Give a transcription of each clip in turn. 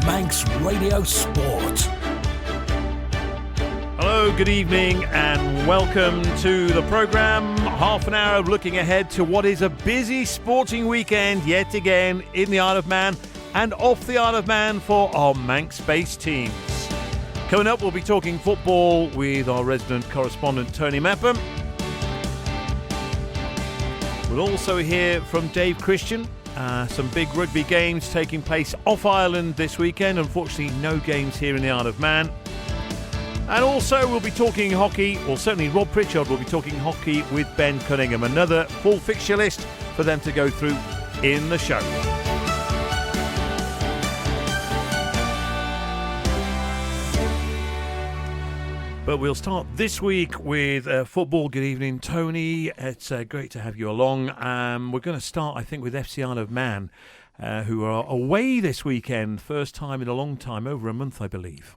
Manx Radio Sport. Hello, good evening and welcome to the programme. Half an hour of looking ahead to what is a busy sporting weekend yet again in the Isle of Man and off the Isle of Man for our Manx-based teams. Coming up, we'll be talking football with our resident correspondent Tony Mepham. We'll also hear from Dave Christian. Some big rugby games taking place off Ireland this weekend. Unfortunately, no games here in the Isle of Man. And also we'll be talking hockey, or certainly Rob Pritchard will be talking hockey with Ben Cunningham. Another full fixture list for them to go through in the show. But we'll start this week with football. Good evening, Tony. It's great to have you along. We're going to start, I think, with FC Isle of Man, who are away this weekend. First time in a long time, over a month, I believe.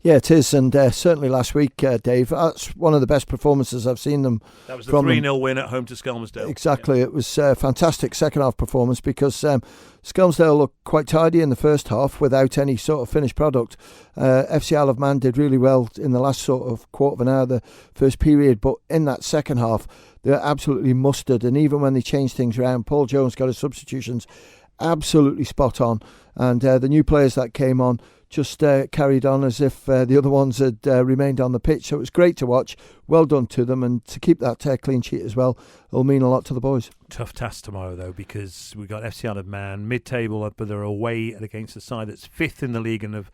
Yeah, it is, and certainly last week, Dave, that's one of the best performances I've seen them. That was the 3-0 win at home to Skelmersdale. Exactly, yeah. It was a fantastic second-half performance because Skelmersdale looked quite tidy in the first half without any sort of finished product. FC Isle of Man did really well in the last sort of quarter of an hour, the first period, but in that second half, they're absolutely mustard, and even when they changed things around, Paul Jones got his substitutions absolutely spot on, and the new players that came on just carried on as if the other ones had remained on the pitch. So it was great to watch. Well done to them, and to keep that clean sheet as well will mean a lot to the boys. Tough task tomorrow, though, because we've got FC Isle of Man mid-table, but they're away against a side that's fifth in the league and have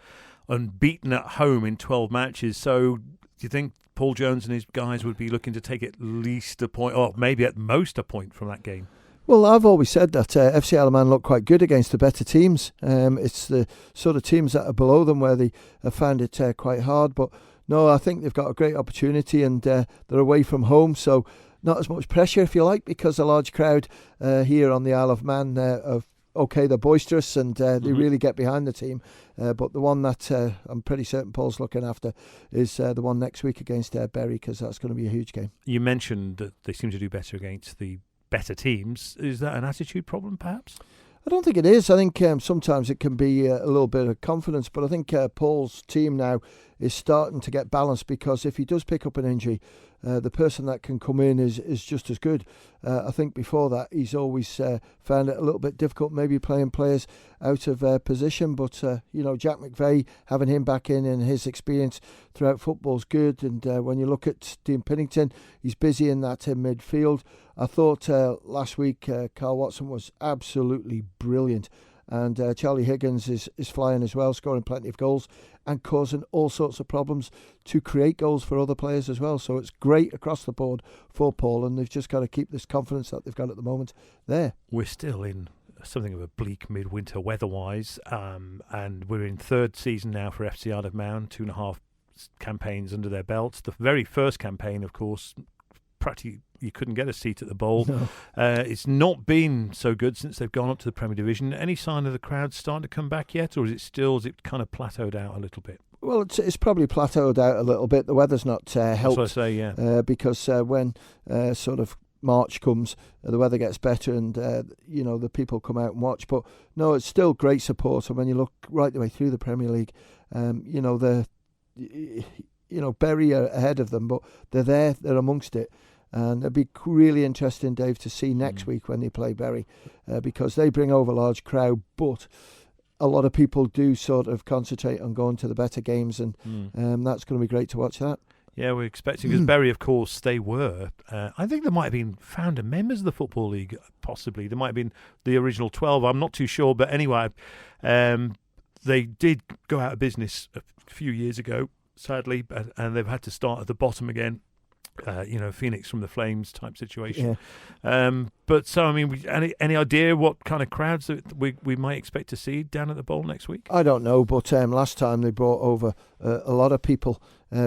unbeaten at home in 12 matches. So do you think Paul Jones and his guys would be looking to take at least a point, or maybe at most a point from that game? Well, I've always said that FC Isle of Man look quite good against the better teams. It's the sort of teams that are below them where they have found it quite hard. But no, I think they've got a great opportunity, and they're away from home, so not as much pressure, if you like, because a large crowd here on the Isle of Man they're boisterous and they really get behind the team. But the one that I'm pretty certain Paul's looking after is the one next week against Bury, because that's going to be a huge game. You mentioned that they seem to do better against the better teams. Is that an attitude problem, perhaps? I don't think it is. I think sometimes it can be a little bit of confidence, but I think Paul's team now is starting to get balanced, because if he does pick up an injury, the person that can come in is just as good. I think before that he's always found it a little bit difficult, maybe playing players out of position, but Jack McVeigh, having him back in and his experience throughout football is good. And when you look at Dean Pennington, he's busy in that midfield. I thought last week Carl Watson was absolutely brilliant, and Charlie Higgins is flying as well, scoring plenty of goals and causing all sorts of problems to create goals for other players as well. So it's great across the board for Paul, and they've just got to keep this confidence that they've got at the moment there. We're still in something of a bleak midwinter weather-wise, and we're in third season now for FC Isle of Man, 2.5 campaigns under their belts. The very first campaign, of course, practically you couldn't get a seat at the bowl. No. It's not been so good since they've gone up to the Premier Division. Any sign of the crowd starting to come back yet, or is it kind of plateaued out a little bit? Well, it's probably plateaued out a little bit. The weather's not helped. That's what I say, yeah. Because when sort of March comes, the weather gets better, and the people come out and watch. But no, it's still great support. And when you look right the way through the Premier League, Bury are ahead of them, but they're amongst it. And it'd be really interesting, Dave, to see next week when they play Bury, because they bring over a large crowd, but a lot of people do sort of concentrate on going to the better games, and that's going to be great to watch that. Yeah, we're expecting, because Bury, of course, they were. I think there might have been founder members of the Football League, possibly. There might have been the original 12, I'm not too sure. But anyway, they did go out of business a few years ago, sadly, and they've had to start at the bottom again. Phoenix from the Flames type situation. Yeah. But so, I mean, any idea what kind of crowds that we might expect to see down at the Bowl next week? I don't know, but last time they brought over a lot of people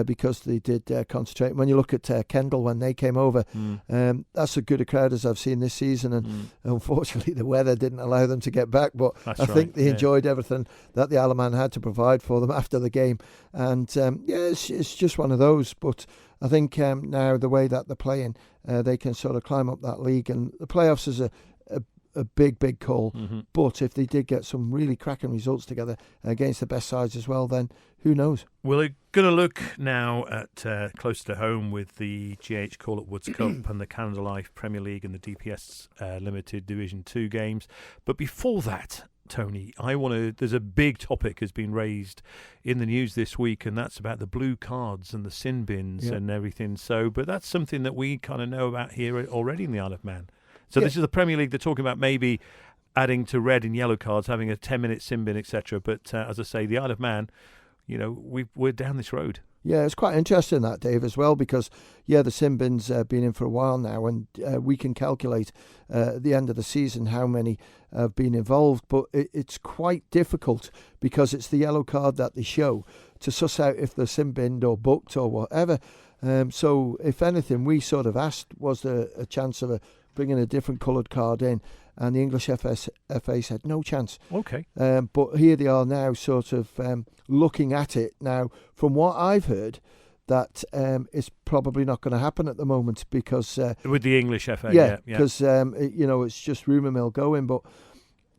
because they did concentrate. When you look at Kendal, when they came over, that's as good a crowd as I've seen this season, and unfortunately the weather didn't allow them to get back, but I think they enjoyed everything that the Isle of Man had to provide for them after the game. And it's just one of those, but I think now the way that they're playing, they can sort of climb up that league, and the playoffs is a a big call. But if they did get some really cracking results together against the best sides as well, then who knows? We're going to look now at closer to home with the GH Call at Woods Cup and the Canada Life Premier League and the DPS Limited Division 2 games. But before that, Tony, there's a big topic has been raised in the news this week, and that's about the blue cards and the sin bins and everything. So, but that's something that we kind of know about here already in the Isle of Man. So this is the Premier League. They're talking about maybe adding to red and yellow cards, having a 10-minute sin bin, etc. But as I say, the Isle of Man, we're down this road. Yeah, it's quite interesting that, Dave, as well, because, the sin bin's been in for a while now, and we can calculate at the end of the season how many have been involved, but it's quite difficult because it's the yellow card that they show to suss out if they're sin binned or booked or whatever. So, if anything, we sort of asked, was there a chance of bringing a different coloured card in? And the English FA said no chance. Okay. But here they are now sort of looking at it. Now, from what I've heard, that it's probably not going to happen at the moment because... with the English FA, yeah. Because, it's just rumour mill going. But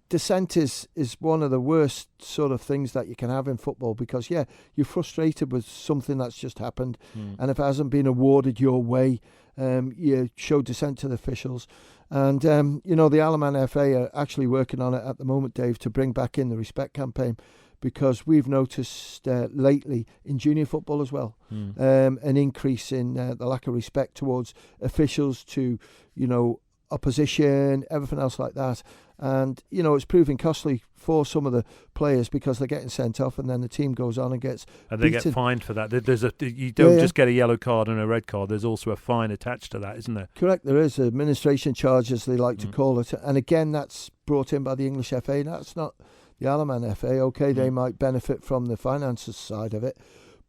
dissent is one of the worst sort of things that you can have in football because, you're frustrated with something that's just happened. And if it hasn't been awarded your way, you show dissent to the officials. And, the Isle of Man FA are actually working on it at the moment, Dave, to bring back in the respect campaign because we've noticed lately in junior football as well an increase in the lack of respect towards officials, to, opposition, everything else like that. And, it's proving costly for some of the players because they're getting sent off and then the team goes on and gets and they beaten. get fined for that. You don't just get a yellow card and a red card. There's also a fine attached to that, isn't there? Correct. There is administration charges, they like to call it. And again, that's brought in by the English FA. That's not the Isle of Man FA. Okay, they might benefit from the finances side of it.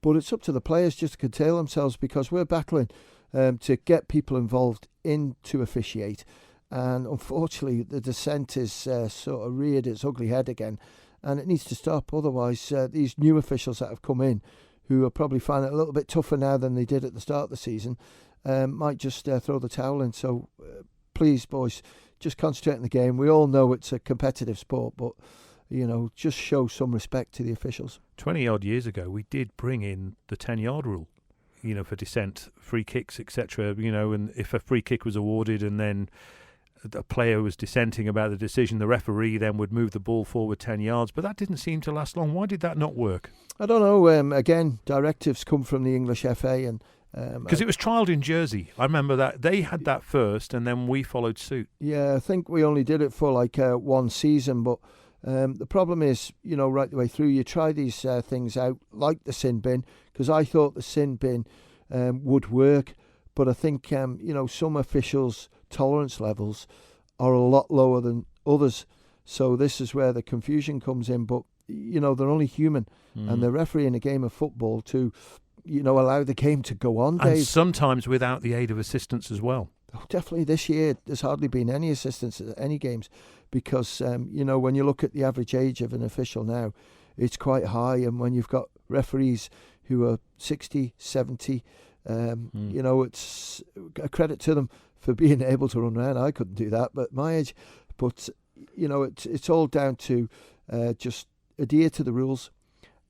But it's up to the players just to curtail themselves because we're battling to get people involved in to officiate. And unfortunately, the dissent is sort of reared its ugly head again, and it needs to stop. Otherwise, these new officials that have come in, who are probably finding it a little bit tougher now than they did at the start of the season, might just throw the towel in. So please, boys, just concentrate on the game. We all know it's a competitive sport, but, just show some respect to the officials. 20-odd years ago, we did bring in the 10-yard rule, for dissent, free kicks, etc., and if a free kick was awarded and then a player was dissenting about the decision, the referee then would move the ball forward 10 yards, but that didn't seem to last long. Why did that not work? I don't know. Again, directives come from the English FA, and because it was trialled in Jersey. I remember that they had that first, and then we followed suit. Yeah, I think we only did it for like one season, but the problem is, right the way through, you try these things out, like the sin bin, because I thought the sin bin would work, but I think some officials' tolerance levels are a lot lower than others, so this is where the confusion comes in. But they're only human, and they're refereeing a game of football to allow the game to go on, Dave. And sometimes without the aid of assistants as well. Oh, definitely this year there's hardly been any assistance at any games because when you look at the average age of an official now, it's quite high, and when you've got referees who are 60, 70, it's a credit to them for being able to run around. I couldn't do that, but my age. But it's all down to just adhere to the rules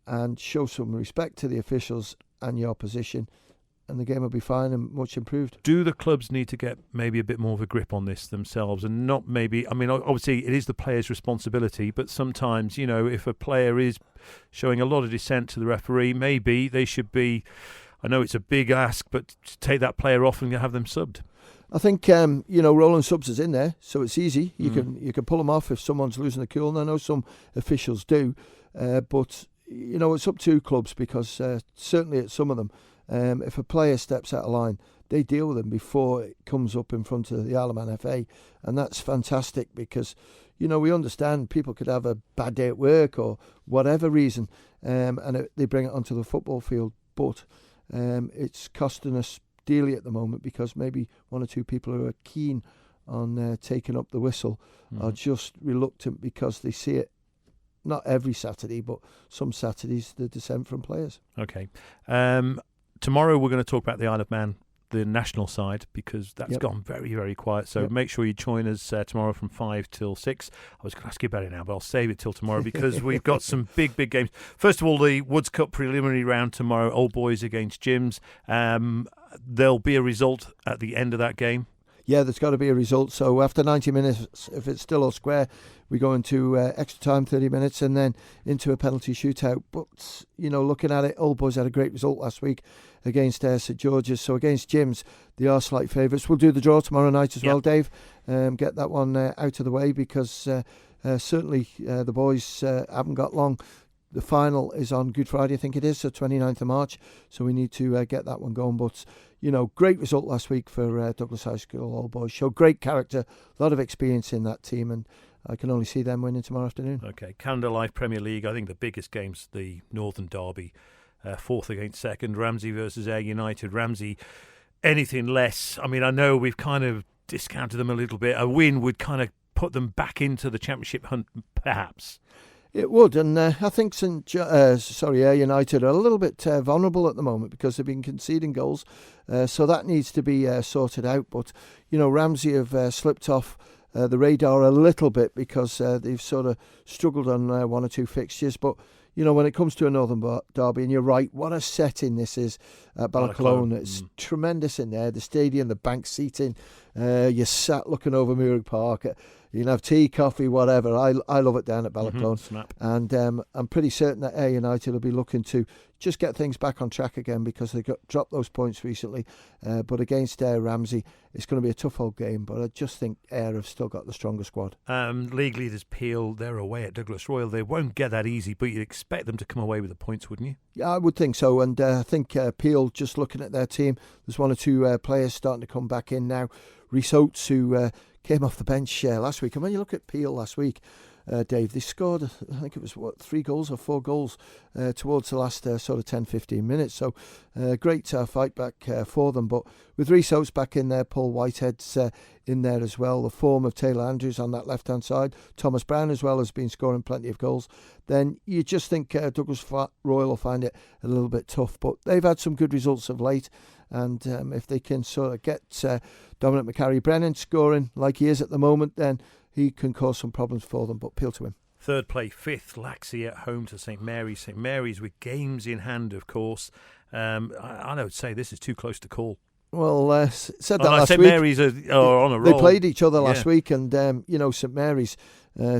and show some respect to the officials and your position, and the game will be fine and much improved. Do the clubs need to get maybe a bit more of a grip on this themselves, and not maybe? I mean, obviously it is the player's responsibility, but sometimes if a player is showing a lot of dissent to the referee, maybe they should be. I know it's a big ask, but take that player off and have them subbed. I think rolling subs is in there, so it's easy. You can pull them off if someone's losing the cool, and I know some officials do, but it's up to clubs because certainly at some of them, if a player steps out of line, they deal with them before it comes up in front of the Isle of Man FA, and that's fantastic because we understand people could have a bad day at work or whatever reason, and they bring it onto the football field, but it's costing us dearly at the moment because maybe one or two people who are keen on taking up the whistle are just reluctant because they see it not every Saturday, but some Saturdays, the dissent from players. Okay. Tomorrow we're going to talk about the Isle of Man the national side, because that's gone very, very quiet. So make sure you join us tomorrow from 5 till 6. I was going to ask you about it now, but I'll save it till tomorrow because we've got some big games. First of all, the Woods Cup preliminary round tomorrow, Old Boys against Gyms. There'll be a result at the end of that game. Yeah, there's got to be a result. So after 90 minutes, if it's still all square, we go into extra time, 30 minutes, and then into a penalty shootout. But, looking at it, Old Boys had a great result last week against St George's. So against Gyms, they are slight favourites. We'll do the draw tomorrow night as well, Dave. Get that one out of the way because certainly the boys haven't got long. The final is on Good Friday, I think it is, so 29th of March. So we need to get that one going. But, great result last week for Douglas High School Old Boys. Showed great character, a lot of experience in that team, and I can only see them winning tomorrow afternoon. Okay, Canada Life Premier League, I think the biggest game's the Northern Derby, 4th against 2nd, Ramsey versus Ayr United. Ramsey, anything less. I mean, I know we've kind of discounted them a little bit. A win would kind of put them back into the championship hunt, perhaps. It would, and I think Ayr United are a little bit vulnerable at the moment because they've been conceding goals, so that needs to be sorted out. But, Ramsey have slipped off the radar a little bit because they've sort of struggled on one or two fixtures. But, when it comes to a Northern Derby, and you're right, what a setting this is at Ballaclone. It's tremendous in there. The stadium, the bank seating, you're sat looking over Murray Park. You can have tea, coffee, whatever. I love it down at Ballaclone. And I'm pretty certain that Ayr United will be looking to just get things back on track again because they dropped those points recently. But against Ramsey, it's going to be a tough old game. But I just think Ayr have still got the stronger squad. League leaders Peel, they're away at Douglas Royal. They won't get that easy, but you'd expect them to come away with the points, wouldn't you? Yeah, I would think so. And I think Peel, just looking at their team, there's one or two players starting to come back in now. Rhys Oates, who came off the bench last week. And when you look at Peel last week, Dave, they scored, I think it was, 3 goals or 4 goals towards the last sort of 10-15 minutes. So great fight back for them. But with Rhys Oates back in there, Paul Whitehead's in there as well, the form of Taylor Andrews on that left-hand side, Thomas Brown as well has been scoring plenty of goals, then you just think Douglas Royal will find it a little bit tough. But they've had some good results of late. And if they can sort of get Dominic McCarry-Brennan scoring like he is at the moment, then he can cause some problems for them, but Peel to him. Third play, 5th, Laxey at home to St Mary's. St Mary's with games in hand, of course. I would say this is too close to call. Well, said that last St week. Mary's are on a roll. They played each other last week, and St Mary's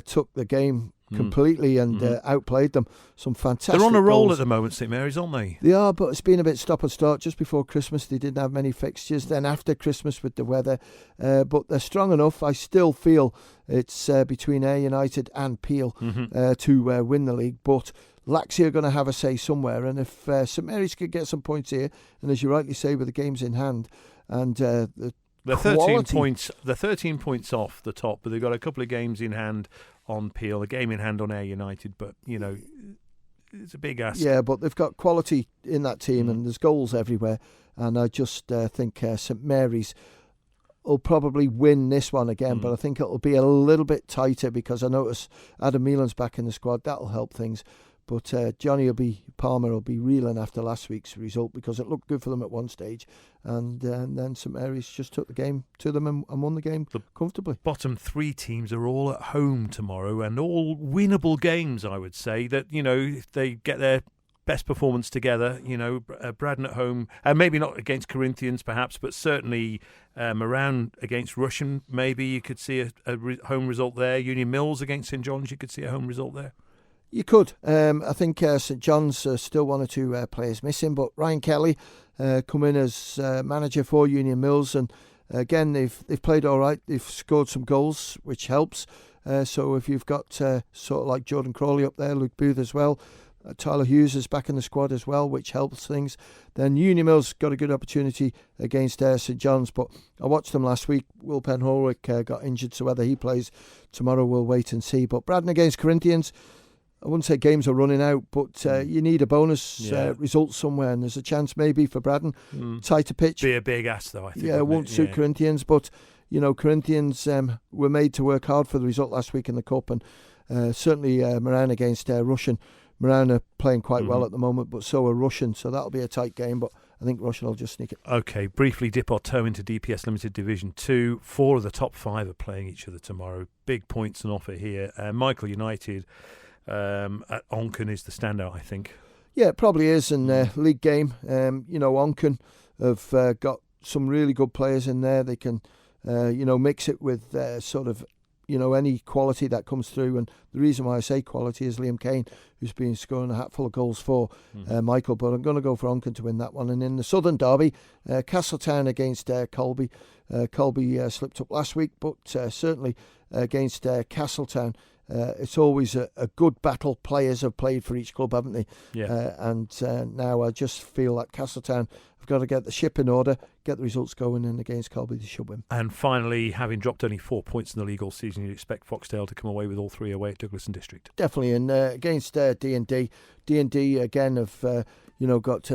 took the game completely and outplayed them. Some fantastic They're on a roll goals at the moment, St Mary's, aren't they? They are, but it's been a bit stop and start. Just before Christmas, they didn't have many fixtures. Then after Christmas with the weather, but they're strong enough. I still feel it's between Ayr United and Peel to win the league, but Laxey are going to have a say somewhere, and if St Mary's could get some points here, and as you rightly say, with the games in hand, and they're 13 points. They're 13 points off the top, but they've got a couple of games in hand on Peel, a game in hand on Ayr United. But it's a big ask. Yeah, but they've got quality in that team, and there's goals everywhere. And I just think St Mary's will probably win this one again, but I think it'll be a little bit tighter because I notice Adam Meelan's back in the squad. That'll help things. But Johnny Palmer will be reeling after last week's result because it looked good for them at one stage. And then St Mary's just took the game to them and won the game comfortably. Bottom 3 teams are all at home tomorrow and all winnable games, I would say. That, if they get their best performance together, Braddon at home, maybe not against Corinthians perhaps, but certainly around against Russian, maybe you could see a home result there. Union Mills against St John's, you could see a home result there. You could. I think St John's still 1 or 2 players missing, but Ryan Kelly come in as manager for Union Mills, and again they've played all right. They've scored some goals, which helps. So if you've got sort of like Jordan Crawley up there, Luke Booth as well, Tyler Hughes is back in the squad as well, which helps things. Then Union Mills got a good opportunity against St John's, but I watched them last week. Will Penholwick got injured, so whether he plays tomorrow we'll wait and see. But Braddon against Corinthians, I wouldn't say games are running out, but you need a bonus result somewhere, and there's a chance maybe for Braddon. Tighter pitch. Be a big ask, though, I think. Yeah, it won't suit Corinthians, but, Corinthians were made to work hard for the result last week in the Cup, and certainly Moran against Russian. Moran are playing quite well at the moment, but so are Russian, so that'll be a tight game, but I think Rushen will just sneak it. OK, briefly dip our toe into DPS Limited Division 2. 4 of the top 5 are playing each other tomorrow. Big points on offer here. Michael United at Onken is the standout, I think. Yeah, it probably is. And league game, Onken have got some really good players in there. They can, mix it with sort of, any quality that comes through. And the reason why I say quality is Liam Kane, who's been scoring a hatful of goals for Michael. But I'm going to go for Onken to win that one. And in the Southern Derby, Castletown against Colby. Colby slipped up last week, but certainly against Castletown. It's always a good battle. Players have played for each club, haven't they? Yeah. And now I just feel that Castletown have got to get the ship in order, get the results going, and against Colby they should win. And finally, having dropped only 4 points in the league all season, you'd expect Foxdale to come away with all 3 away at Douglas and District. Definitely, and against D&D. D&D again have got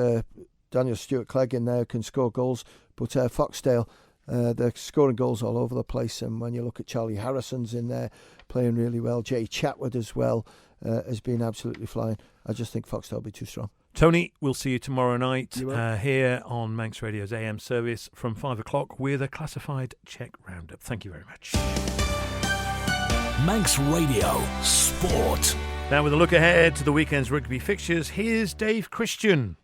Daniel Stewart-Clegg in there who can score goals, but Foxdale, they're scoring goals all over the place. And when you look at Charlie Harrison's in there playing really well, Jay Chatwood as well has been absolutely flying. I just think Foxdale will be too strong. Tony, we'll see you tomorrow night here on Manx Radio's AM service from 5 o'clock with a classified check roundup. Thank you very much. Manx Radio Sport. Now with a look ahead to the weekend's rugby fixtures, here's Dave Christian.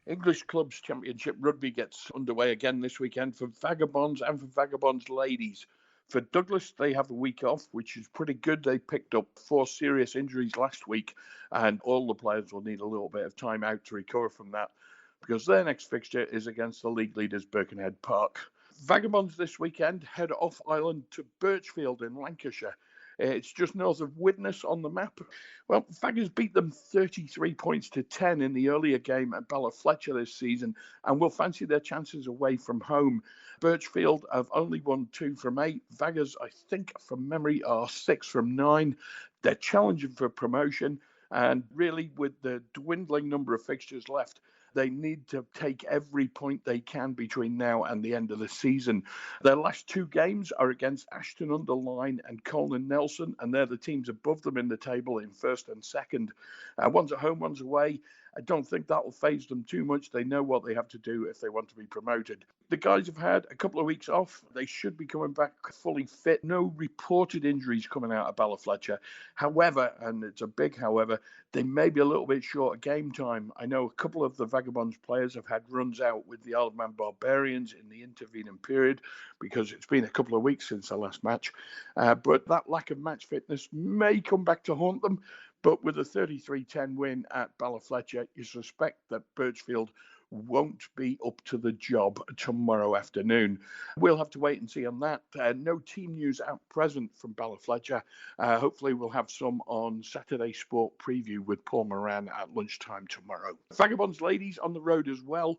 English Clubs Championship Rugby gets underway again this weekend for Vagabonds and for Vagabonds ladies. For Douglas, they have a week off, which is pretty good. They picked up 4 serious injuries last week, and all the players will need a little bit of time out to recover from that, because their next fixture is against the league leaders, Birkenhead Park. Vagabonds this weekend head off island to Birchfield in Lancashire. It's just north of Widnes on the map. Well, Vaggers beat them 33 points to 10 in the earlier game at Ballyfletcher this season and will fancy their chances away from home. Birchfield have only won 2 from 8. Vaggers, I think, from memory, are 6 from 9. They're challenging for promotion, and really, with the dwindling number of fixtures left, they need to take every point they can between now and the end of the season. Their last 2 games are against Ashton-under-Lyne and Colin Nelson, and they're the teams above them in the table in first and second. One's at home, one's away. I don't think that will faze them too much. They know what they have to do if they want to be promoted. The guys have had a couple of weeks off. They should be coming back fully fit. No reported injuries coming out of Ballyfletcher. However, and it's a big however, they may be a little bit short of game time. I know a couple of the Vagabonds players have had runs out with the Isle of Man Barbarians in the intervening period because it's been a couple of weeks since their last match. But that lack of match fitness may come back to haunt them. But with a 33-10 win at Ballyfletcher, you suspect that Birchfield won't be up to the job tomorrow afternoon. We'll have to wait and see on that. No team news at present from Ballyfletcher. Hopefully we'll have some on Saturday Sport Preview with Paul Moran at lunchtime tomorrow. Vagabonds ladies on the road as well.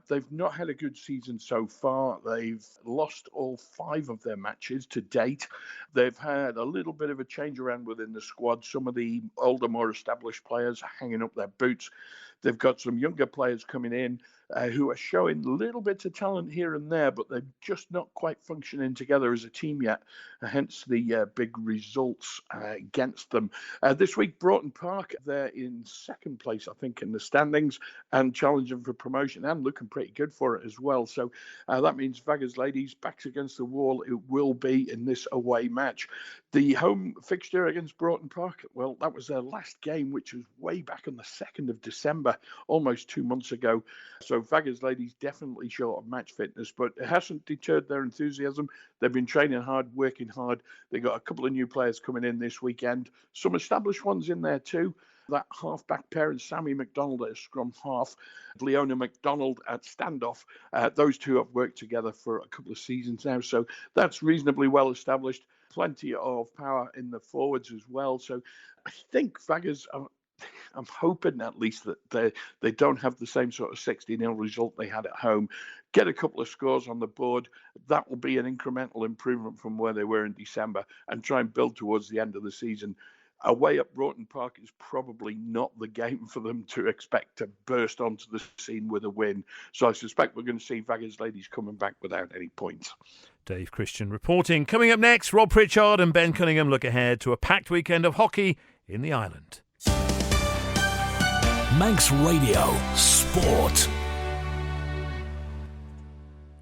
They've not had a good season so far. They've lost all 5 of their matches to date. They've had a little bit of a change around within the squad. Some of the older, more established players are hanging up their boots. They've got some younger players coming in who are showing little bits of talent here and there, but they're just not quite functioning together as a team yet, hence the big results against them. This week, Broughton Park, they're in second place, I think, in the standings and challenging for promotion and looking pretty good for it as well. So that means Vaggers ladies, backs against the wall, it will be in this away match. The home fixture against Broughton Park, well, that was their last game, which was way back on the 2nd of December, almost 2 months ago. So Vaggers ladies definitely short of match fitness, but it hasn't deterred their enthusiasm. They've been training hard, working hard. They got a couple of new players coming in this weekend. Some established ones in there too. That half-back pair and Sammy McDonald at scrum half, Leona McDonald at standoff. Those two have worked together for a couple of seasons now, so that's reasonably well established. Plenty of power in the forwards as well. So I think Vaggers are, I'm hoping at least that they don't have the same sort of 60-0 result they had at home. Get a couple of scores on the board. That will be an incremental improvement from where they were in December and try and build towards the end of the season. Away at Broughton Park is probably not the game for them to expect to burst onto the scene with a win. So I suspect we're going to see Vaggers ladies coming back without any points. Dave Christian reporting. Coming up next, Rob Pritchard and Ben Cunningham look ahead to a packed weekend of hockey in the island. Manx Radio Sport.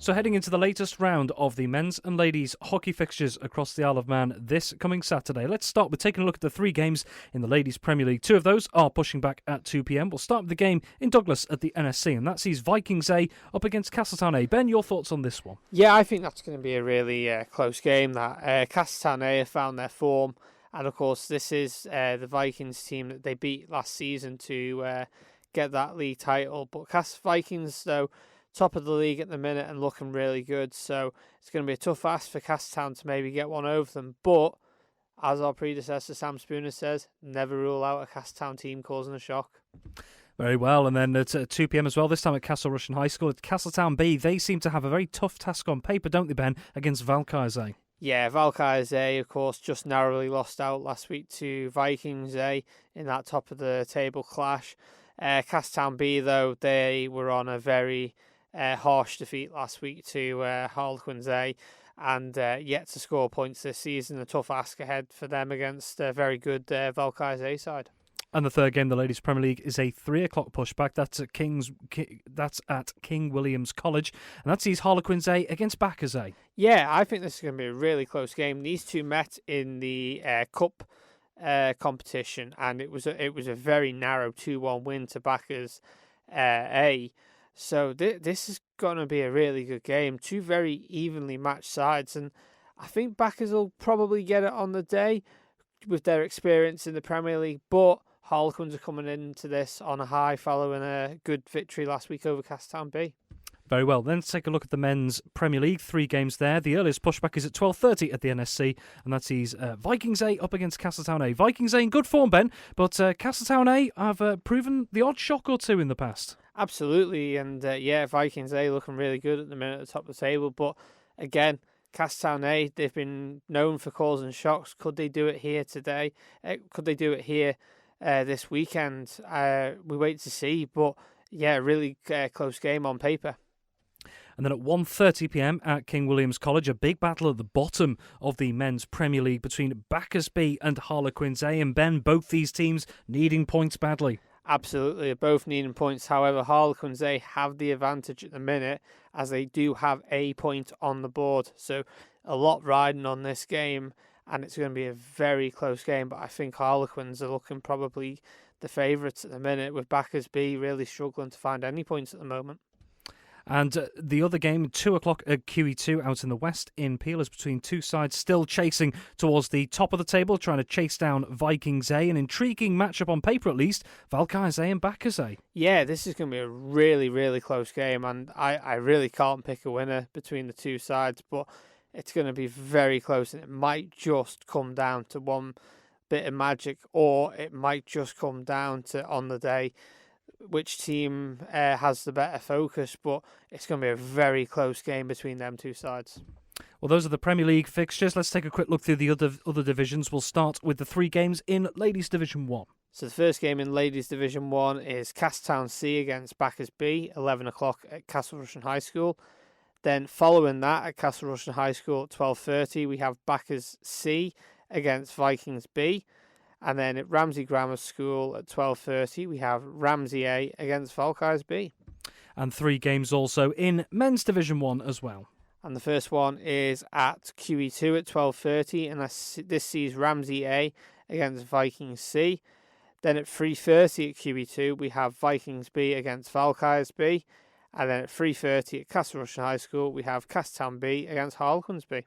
So heading into the latest round of the men's and ladies hockey fixtures across the Isle of Man this coming Saturday. Let's start with taking a look at the 3 games in the Ladies Premier League. 2 of those are pushing back at 2 p.m. We'll start with the game in Douglas at the NSC, and that sees Vikings A up against Castletown A. Ben, your thoughts on this one? Yeah, I think that's going to be a really close game. That Castletown A have found their form, and of course this is the Vikings team that they beat last season to get that league title. But Vikings, though, top of the league at the minute and looking really good, so it's going to be a tough ask for Castletown to maybe get one over them. But as our predecessor Sam Spooner says, never rule out a Castletown team causing a shock. Very well, and then at 2 p.m. as well, this time at Castle Rushen High School. At Castletown B, they seem to have a very tough task on paper, don't they, Ben, against Valkyries A? Yeah, Valkyries A, of course, just narrowly lost out last week to Vikings A in that top of the table clash. Castletown B, though, they were on a very harsh defeat last week to Harlequins A, and yet to score points this season. A tough ask ahead for them against a very good Valkyries A side. And the third game, the Ladies Premier League, is a 3 o'clock pushback. That's at King William's College, and that sees Harlequins A against Backers A. Yeah, I think this is going to be a really close game. These two met in the Cup competition, and it was a very narrow 2-1 win to Backers A. So this is going to be a really good game. 2 very evenly matched sides, and I think Backers will probably get it on the day with their experience in the Premier League, but Harlequins are coming into this on a high following a good victory last week over Castletown B. Very well, then let's take a look at the men's Premier League. 3 games there. The earliest pushback is at 12:30 at the NSC, and that sees Vikings A up against Castletown A. Vikings A in good form, Ben, but Castletown A have proven the odd shock or two in the past. Absolutely, and Vikings A looking really good at the minute at the top of the table, but again, Castletown A, they've been known for causing shocks. Could they do it here today? Could they do it here this weekend? We wait to see, but yeah, really close game on paper. And then at 1:30 p.m. at King William's College, a big battle at the bottom of the men's Premier League between Backers B and Harlequins A. And Ben, both these teams needing points badly. Absolutely, they're both needing points. However, Harlequins A have the advantage at the minute as they do have a point on the board. So a lot riding on this game, and it's going to be a very close game. But I think Harlequins are looking probably the favourites at the minute, with Backers B really struggling to find any points at the moment. And the other game, 2 o'clock at QE2 out in the west in Peel, is between 2 sides still chasing towards the top of the table, trying to chase down Vikings A. An intriguing matchup on paper, at least. Valkyries A and Backers A. Yeah, this is going to be a really, really close game, and I really can't pick a winner between the 2 sides, but it's going to be very close, and it might just come down to one bit of magic, or it might just come down to, on the day, which team has the better focus, but it's going to be a very close game between them 2 sides. Well, those are the Premier League fixtures. Let's take a quick look through the other divisions. We'll start with the 3 games in Ladies Division 1. So the first game in Ladies Division 1 is Castletown C against Backers B, 11 o'clock at Castle Rushen High School. Then following that at Castle Rushen High School at 12:30, we have Backers C against Vikings B. And then at Ramsey Grammar School at 12:30, we have Ramsey A against Valkyries B. And 3 games also in Men's Division 1 as well. And the first one is at QE2 at 12:30, and this sees Ramsey A against Vikings C. Then at 3:30 at QE2, we have Vikings B against Valkyries B. And then at 3:30 at Castle Rushen High School, we have Castletown B against Harlequins B.